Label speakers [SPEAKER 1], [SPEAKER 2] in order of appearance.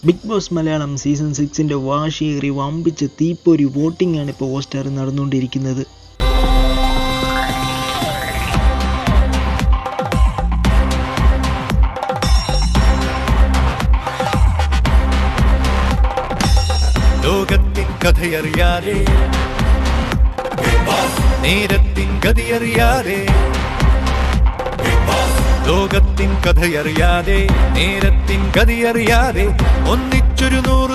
[SPEAKER 1] Big boss Malayalam season 6ൻ്റെ വാശിയേറി വമ്പിച്ച തീപ്പൊരി voting ആണ് ഇപ്പോൾ ഹോട്ട്സ്റ്റാർ നടന്നുകൊണ്ടിരിക്കുന്നത്.
[SPEAKER 2] ലോകത്തിൻ കഥയറിയാതെ, നേരത്തിൻ ഗതിയറിയാതെ, ലോകത്തിൻ കഥയറിയാതെ, നേരത്തിൻ ഗതിയറിയാതെ, ഒന്നിച്ചൊരു 100